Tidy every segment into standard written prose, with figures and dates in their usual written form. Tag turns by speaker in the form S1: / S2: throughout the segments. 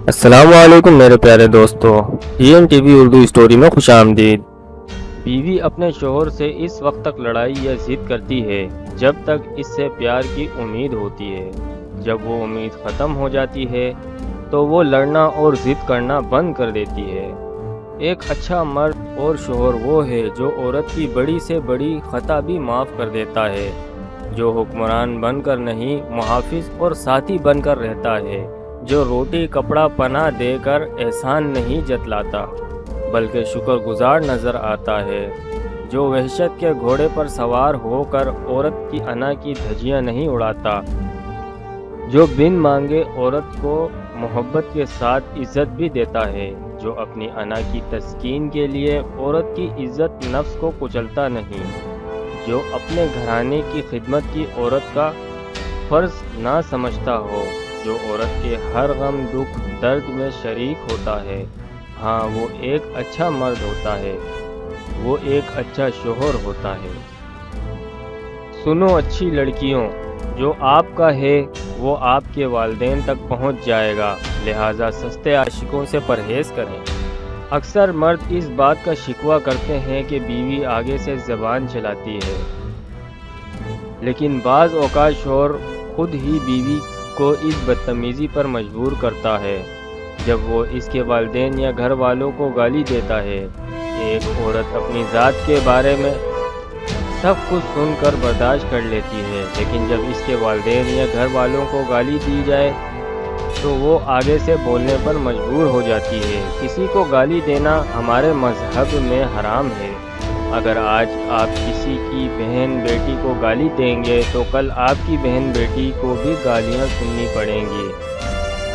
S1: السلام علیکم میرے پیارے دوستو، T N T V Urdu story میں خوش آمدید۔ بیوی اپنے شوہر سے اس وقت تک لڑائی یا ضد کرتی ہے جب تک اس سے پیار کی امید ہوتی ہے۔ جب وہ امید ختم ہو جاتی ہے تو وہ لڑنا اور ضد کرنا بند کر دیتی ہے۔ ایک اچھا مرد اور شوہر وہ ہے جو عورت کی بڑی سے بڑی خطا بھی معاف کر دیتا ہے، جو حکمران بن کر نہیں محافظ اور ساتھی بن کر رہتا ہے، جو روٹی کپڑا پناہ دے کر احسان نہیں جتلاتا بلکہ شکر گزار نظر آتا ہے، جو وحشت کے گھوڑے پر سوار ہو کر عورت کی انا کی دھجیاں نہیں اڑاتا، جو بن مانگے عورت کو محبت کے ساتھ عزت بھی دیتا ہے، جو اپنی انا کی تسکین کے لیے عورت کی عزت نفس کو کچلتا نہیں، جو اپنے گھرانے کی خدمت کی عورت کا فرض نہ سمجھتا ہو، جو عورت کے ہر غم دکھ درد میں شریک ہوتا ہے۔ ہاں، وہ ایک اچھا مرد ہوتا ہے، وہ ایک اچھا شوہر ہوتا ہے۔ سنو اچھی لڑکیوں، جو آپ کا ہے وہ آپ کے والدین تک پہنچ جائے گا، لہٰذا سستے عاشقوں سے پرہیز کریں۔ اکثر مرد اس بات کا شکوہ کرتے ہیں کہ بیوی آگے سے زبان چلاتی ہے، لیکن بعض اوقات شوہر خود ہی بیوی کو اس بدتمیزی پر مجبور کرتا ہے جب وہ اس کے والدین یا گھر والوں کو گالی دیتا ہے۔ ایک عورت اپنی ذات کے بارے میں سب کچھ سن کر برداشت کر لیتی ہے، لیکن جب اس کے والدین یا گھر والوں کو گالی دی جائے تو وہ آگے سے بولنے پر مجبور ہو جاتی ہے۔ کسی کو گالی دینا ہمارے مذہب میں حرام ہے۔ اگر آج آپ کسی کی بہن بیٹی کو گالی دیں گے تو کل آپ کی بہن بیٹی کو بھی گالیاں سننی پڑیں گی،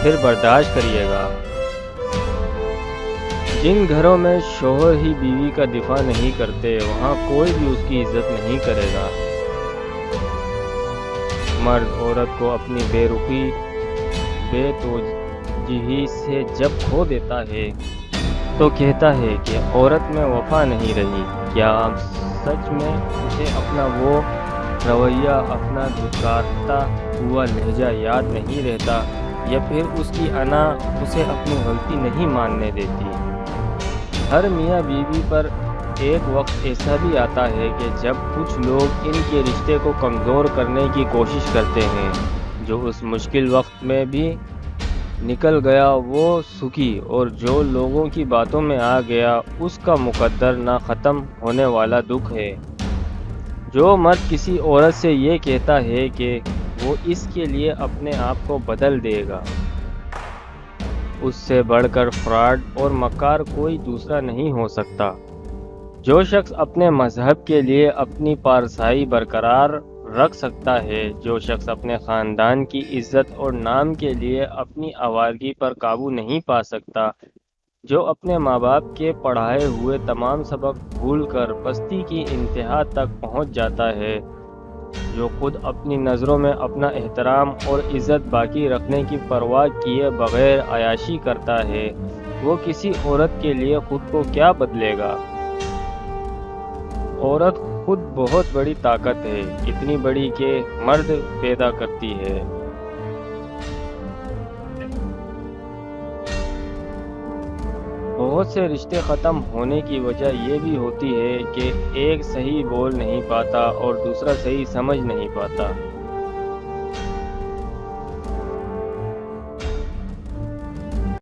S1: پھر برداشت کریے گا۔ جن گھروں میں شوہر ہی بیوی کا دفاع نہیں کرتے وہاں کوئی بھی اس کی عزت نہیں کرے گا۔ مرد عورت کو اپنی بے رخی بے توجہی سے جب کھو دیتا ہے تو کہتا ہے کہ عورت میں وفا نہیں رہی۔ کیا آپ سچ میں اسے اپنا وہ رویہ، اپنا دھتکارتا ہوا لہجہ یاد نہیں رہتا، یا پھر اس کی انا اسے اپنی غلطی نہیں ماننے دیتی؟ ہر میاں بیوی پر ایک وقت ایسا بھی آتا ہے کہ جب کچھ لوگ ان کے رشتے کو کمزور کرنے کی کوشش کرتے ہیں۔ جو اس مشکل وقت میں بھی نکل گیا وہ سکھی، اور جو لوگوں کی باتوں میں آ گیا اس کا مقدر نہ ختم ہونے والا دکھ ہے۔ جو مرد کسی عورت سے یہ کہتا ہے کہ وہ اس کے لیے اپنے آپ کو بدل دے گا، اس سے بڑھ کر فراڈ اور مکار کوئی دوسرا نہیں ہو سکتا۔ جو شخص اپنے مذہب کے لیے اپنی پارسائی برقرار رکھ سکتا ہے، جو شخص اپنے خاندان کی عزت اور نام کے لیے اپنی آوارگی پر قابو نہیں پا سکتا، جو اپنے ماں باپ کے پڑھائے ہوئے تمام سبق بھول کر پستی کی انتہا تک پہنچ جاتا ہے، جو خود اپنی نظروں میں اپنا احترام اور عزت باقی رکھنے کی پرواہ کیے بغیر عیاشی کرتا ہے، وہ کسی عورت کے لیے خود کو کیا بدلے گا؟ عورت خود بہت بڑی طاقت ہے، اتنی بڑی کہ مرد پیدا کرتی ہے۔ بہت سے رشتے ختم ہونے کی وجہ یہ بھی ہوتی ہے کہ ایک صحیح بول نہیں پاتا اور دوسرا صحیح سمجھ نہیں پاتا۔